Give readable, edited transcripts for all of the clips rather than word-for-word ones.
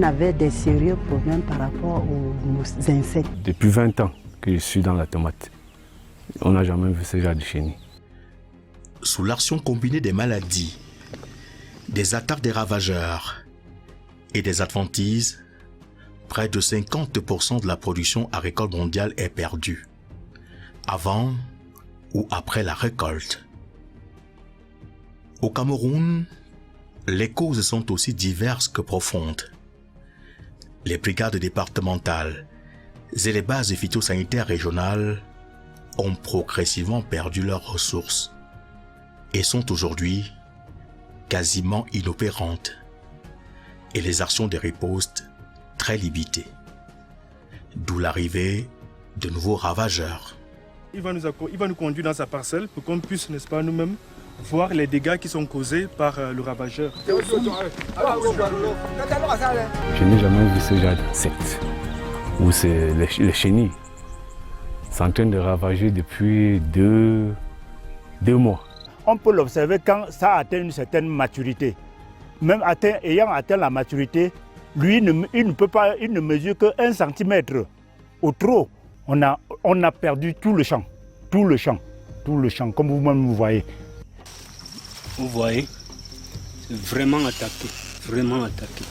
on avait des sérieux problèmes par rapport aux insectes. Depuis 20 ans que je suis dans la tomate, on n'a jamais vu ce genre de chenille. Sous l'action combinée des maladies, des attaques des ravageurs et des adventices, près de 50% de la production agricole mondiale est perdue, avant ou après la récolte. Au Cameroun, les causes sont aussi diverses que profondes. Les brigades départementales et les bases phytosanitaires régionales ont progressivement perdu leurs ressources et sont aujourd'hui quasiment inopérantes, et les actions de riposte très limitées. D'où l'arrivée de nouveaux ravageurs. Il va nous conduire dans sa parcelle pour qu'on puisse, n'est-ce pas, nous-mêmes, voir les dégâts qui sont causés par le ravageur. Je n'ai jamais vu ce genre d'insectes, où c'est les chenilles. C'est en train de ravager depuis deux mois. On peut l'observer quand ça atteint une certaine maturité. Même ayant atteint la maturité, lui, il ne mesure que 1 cm. Au trop, on a perdu tout le champ, comme vous-même vous voyez. Vous voyez, c'est vraiment attaqué, vraiment attaqué.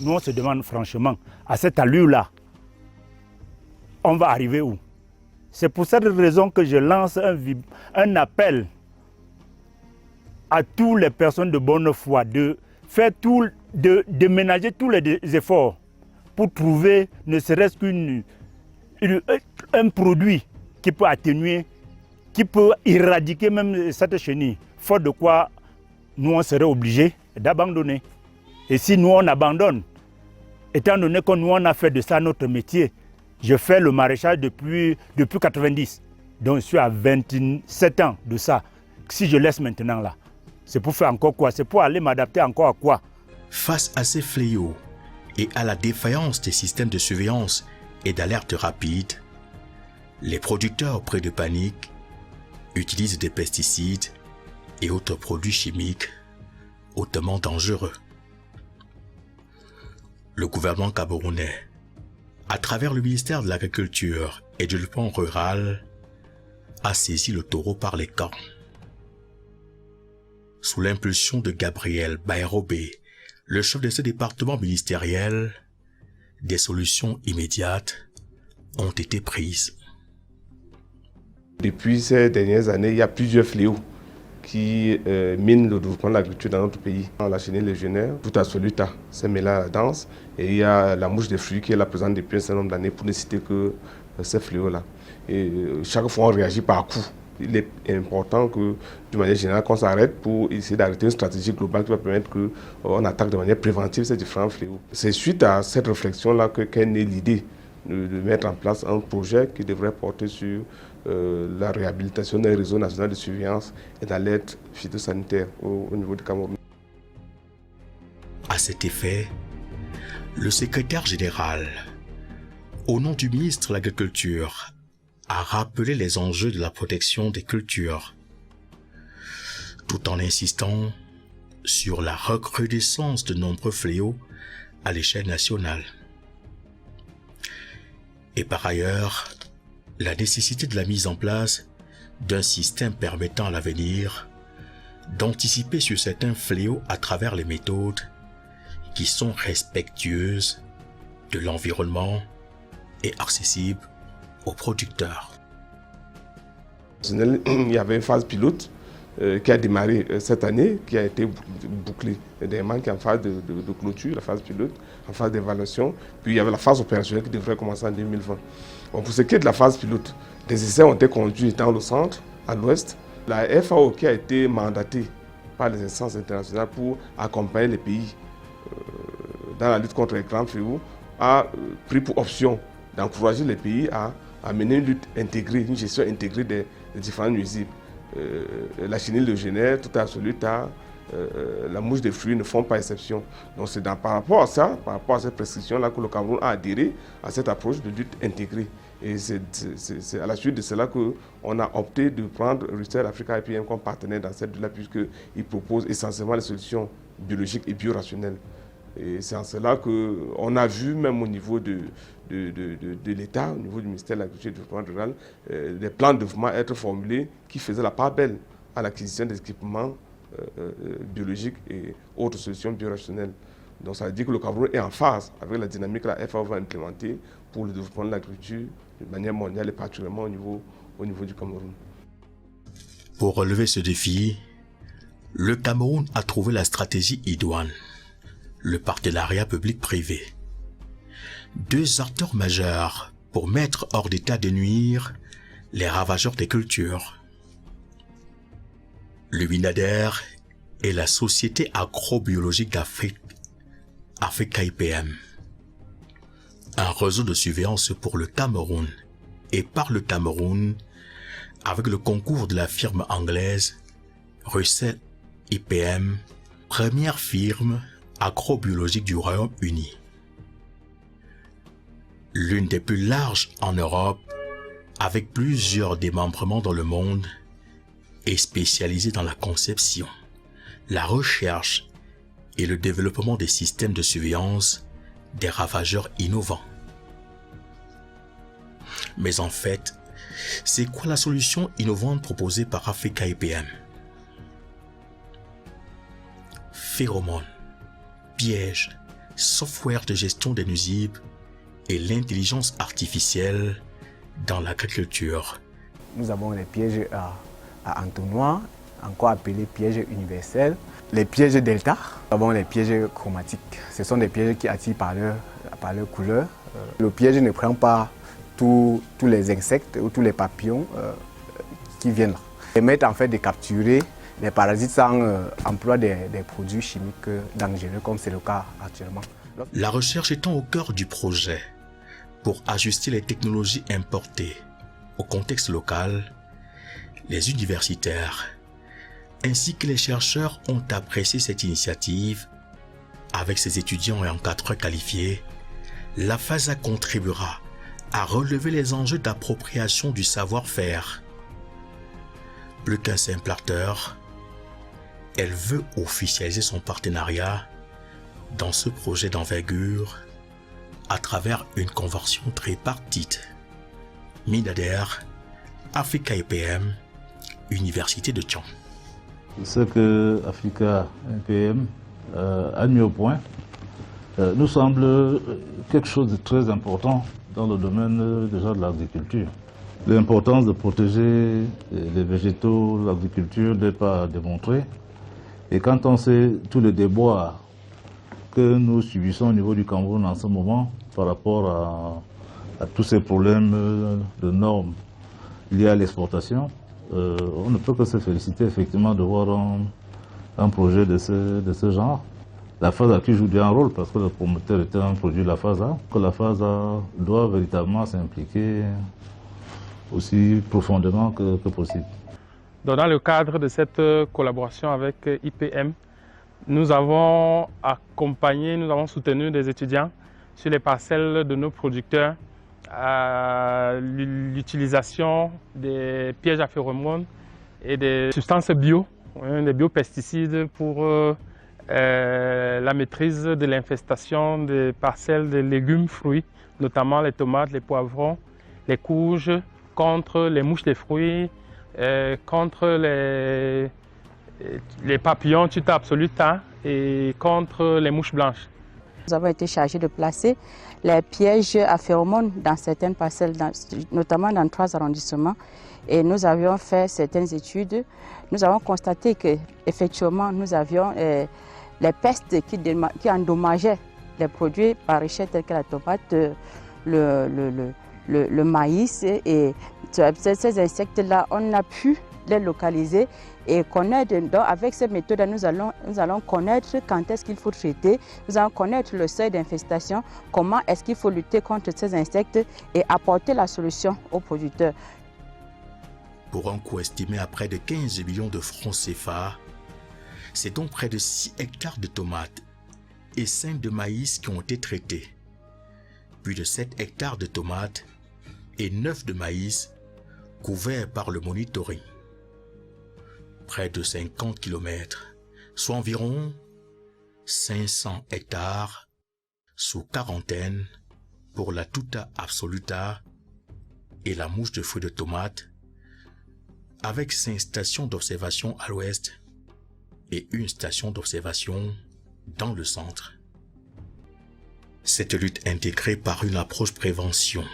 Nous, on se demande franchement, à cette allure-là, on va arriver où? C'est pour cette raison que je lance un appel à toutes les personnes de bonne foi de ménager tous les efforts pour trouver ne serait-ce qu'un produit qui peut atténuer, qui peut éradiquer même cette chenille. Faute de quoi, nous on serait obligés d'abandonner. Et si nous on abandonne, étant donné que nous on a fait de ça notre métier, je fais le maraîchage depuis 90, donc je suis à 27 ans de ça. Si je laisse maintenant là, c'est pour faire encore quoi? C'est pour aller m'adapter encore à quoi? Face à ces fléaux et à la défaillance des systèmes de surveillance et d'alerte rapide, les producteurs pris de panique utilisent des pesticides et autres produits chimiques hautement dangereux. Le gouvernement camerounais, à travers le ministère de l'Agriculture et du Développement rural, a saisi le taureau par les cornes. Sous l'impulsion de Gabriel Bayrobé, le chef de ce département ministériel, des solutions immédiates ont été prises. Depuis ces dernières années, il y a plusieurs fléaux qui minent le développement de l'agriculture dans notre pays. La chenille légionnaire, tout assoluta, c'est mêlé à la danse, et il y a la mouche des fruits qui est là présente depuis un certain nombre d'années, pour ne citer que ces fléaux-là. Et chaque fois, on réagit par coup. Il est important que, de manière générale, qu'on s'arrête pour essayer d'arrêter une stratégie globale qui va permettre qu'on attaque de manière préventive ces différents fléaux. C'est suite à cette réflexion-là qu'est née l'idée de mettre en place un projet qui devrait porter sur la réhabilitation d'un réseau national de surveillance et d'alerte phytosanitaire au niveau du Cameroun. À cet effet, le secrétaire général, au nom du ministre de l'Agriculture, a rappelé les enjeux de la protection des cultures, tout en insistant sur la recrudescence de nombreux fléaux à l'échelle nationale. Et par ailleurs, la nécessité de la mise en place d'un système permettant à l'avenir d'anticiper sur certains fléaux à travers les méthodes qui sont respectueuses de l'environnement et accessibles aux producteurs. Il y avait une phase pilote qui a démarré cette année, qui a été bouclée. Il y a des manques en phase de clôture, la phase pilote, en phase d'évaluation. Puis il y avait la phase opérationnelle qui devrait commencer en 2020. Bon, pour ce qui est de la phase pilote, des essais ont été conduits dans le centre, à l'ouest. La FAO qui a été mandatée par les instances internationales pour accompagner les pays dans la lutte contre les grands fléaux a pris pour option d'encourager les pays à mener une lutte intégrée, une gestion intégrée des différents nuisibles. La chenille légionnaire, tout assoluta, la mouche des fruits ne font pas exception. Donc c'est par rapport à ça, par rapport à cette prescription-là que le Cameroun a adhéré à cette approche de lutte intégrée. Et c'est à la suite de cela qu'on a opté de prendre Rustel Africa IPM comme partenaire dans cette lutte-là, puisqu'il propose essentiellement les solutions biologiques et biorationnelles Et c'est en cela qu'on a vu, même au niveau de l'État, au niveau du ministère de l'Agriculture et du Développement rural, des plans de développement être formulés qui faisaient la part belle à l'acquisition des équipements biologiques et autres solutions biorationnelles. Donc ça veut dire que le Cameroun est en phase avec la dynamique que la FAO va implémenter pour le développement de l'agriculture de manière mondiale et particulièrement au niveau du Cameroun. Pour relever ce défi, le Cameroun a trouvé la stratégie idoine, le partenariat public-privé. Deux acteurs majeurs pour mettre hors d'état de nuire les ravageurs des cultures. Le Winader et la Société agrobiologique d'Afrique, Africa IPM. Un réseau de surveillance pour le Cameroun et par le Cameroun avec le concours de la firme anglaise Russell IPM, première firme agrobiologique du Royaume-Uni. L'une des plus larges en Europe, avec plusieurs démembrements dans le monde, est spécialisée dans la conception, la recherche et le développement des systèmes de surveillance des ravageurs innovants. Mais en fait, c'est quoi la solution innovante proposée par Africa IPM? Phéromones, pièges, software de gestion des nuisibles et l'intelligence artificielle dans l'agriculture. Nous avons les pièges à entonnoir, encore appelés pièges universels. Les pièges delta, nous avons les pièges chromatiques. Ce sont des pièges qui attirent par leur couleur. Le piège ne prend pas tous les insectes ou tous les papillons qui viennent là. Ils permettent en fait de capturer les parasites sans emploi des produits chimiques dangereux comme c'est le cas actuellement. La recherche étant au cœur du projet, pour ajuster les technologies importées au contexte local, les universitaires ainsi que les chercheurs ont apprécié cette initiative. Avec ses étudiants et encadreurs qualifiés, la FASA contribuera à relever les enjeux d'appropriation du savoir-faire. Plus qu'un simple acteur, elle veut officialiser son partenariat dans ce projet d'envergure à travers une convention tripartite. Winader, Africa IPM, Université de Thion. Ce que Africa IPM a mis au point nous semble quelque chose de très important dans le domaine déjà de l'agriculture. L'importance de protéger les végétaux, l'agriculture n'est pas démontrée. Et quand on sait tous les déboires que nous subissons au niveau du Cameroun en ce moment par rapport à tous ces problèmes de normes liés à l'exportation, on ne peut que se féliciter effectivement de voir un projet de ce genre. La FASA qui joue bien un rôle parce que le promoteur était un produit de la FASA, que la FASA doit véritablement s'impliquer aussi profondément que possible. Donc, dans le cadre de cette collaboration avec IPM, nous avons accompagné, nous avons soutenu des étudiants sur les parcelles de nos producteurs à l'utilisation des pièges à phéromones et des substances bio, des biopesticides pour la maîtrise de l'infestation des parcelles de légumes, fruits, notamment les tomates, les poivrons, les courges, contre les mouches des fruits, contre les papillons tuta absoluta et contre les mouches blanches. Nous avons été chargés de placer les pièges à phéromones dans certaines parcelles, notamment dans 3 arrondissements. Et nous avions fait certaines études. Nous avons constaté qu'effectivement, nous avions les pestes qui endommageaient les produits maraîchers tels que la tomate, le maïs. Et ces insectes-là, on a pu les localiser et connaître. Donc avec ces méthodes, nous allons connaître quand est-ce qu'il faut traiter, nous allons connaître le seuil d'infestation, comment est-ce qu'il faut lutter contre ces insectes et apporter la solution aux producteurs. Pour un coût estimé à près de 15 millions de francs CFA, c'est donc près de 6 hectares de tomates et 5 de maïs qui ont été traités, puis de 7 hectares de tomates et 9 de maïs couverts par le monitoring. Près de 50 km, soit environ 500 hectares sous quarantaine pour la tuta absoluta et la mouche de fruits de tomate, avec 5 stations d'observation à l'ouest et une station d'observation dans le centre. Cette lutte intégrée par une approche prévention,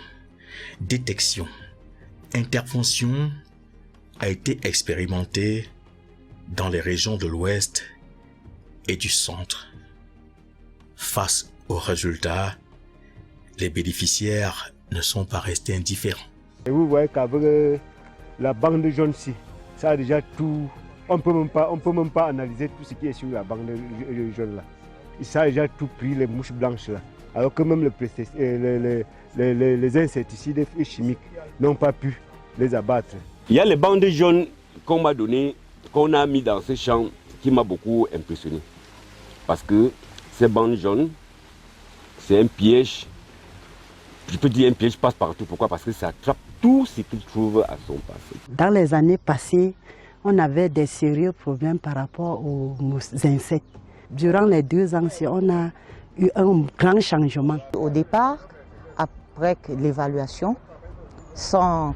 détection, intervention a été expérimentée dans les régions de l'ouest et du centre. Face aux résultats, les bénéficiaires ne sont pas restés indifférents. Et vous voyez qu'avec la bande jaune-ci, ça a déjà tout. On peut même pas analyser tout ce qui est sur la bande jaune là. Ça a déjà tout pris, les mouches blanches là. Alors que même les insecticides chimiques n'ont pas pu les abattre. Il y a les bandes jaunes qu'on m'a donné, qu'on a mis dans ces champs, qui m'a beaucoup impressionné. Parce que ces bandes jaunes, c'est un piège. Je peux dire un piège passe partout. Pourquoi? Parce que ça attrape tout ce qu'il trouve à son passé. Dans les années passées, on avait des sérieux problèmes par rapport aux insectes. Durant les 2 ans, on a eu un grand changement. Au départ, après l'évaluation, sans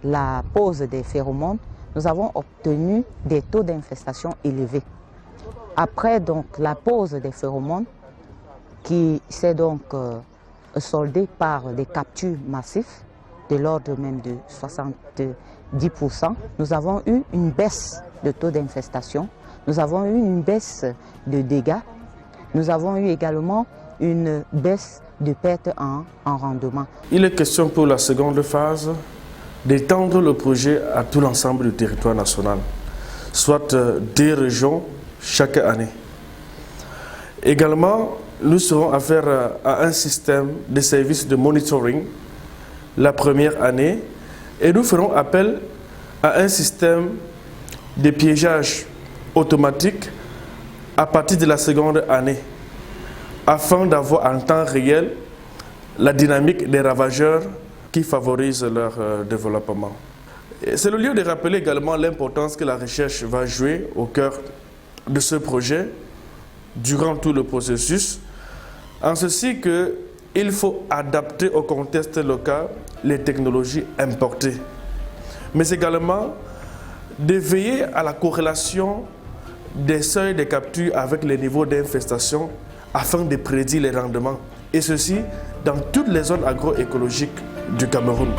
la pose des phéromones, nous avons obtenu des taux d'infestation élevés. Après donc la pose des phéromones, qui s'est donc soldée par des captures massifs, de l'ordre même de 70%, nous avons eu une baisse de taux d'infestation, nous avons eu une baisse de dégâts, nous avons eu également une baisse de perte en rendement. Il est question pour la seconde phase d'étendre le projet à tout l'ensemble du territoire national, soit 2 régions chaque année. Également, nous serons affaire à un système de services de monitoring la première année et nous ferons appel à un système de piégeage automatique à partir de la seconde année afin d'avoir en temps réel la dynamique des ravageurs qui favorise leur développement. C'est le lieu de rappeler également l'importance que la recherche va jouer au cœur de ce projet durant tout le processus, en ceci qu'il faut adapter au contexte local les technologies importées, mais également de veiller à la corrélation des seuils de capture avec les niveaux d'infestation afin de prédire les rendements, et ceci dans toutes les zones agroécologiques du Cameroun.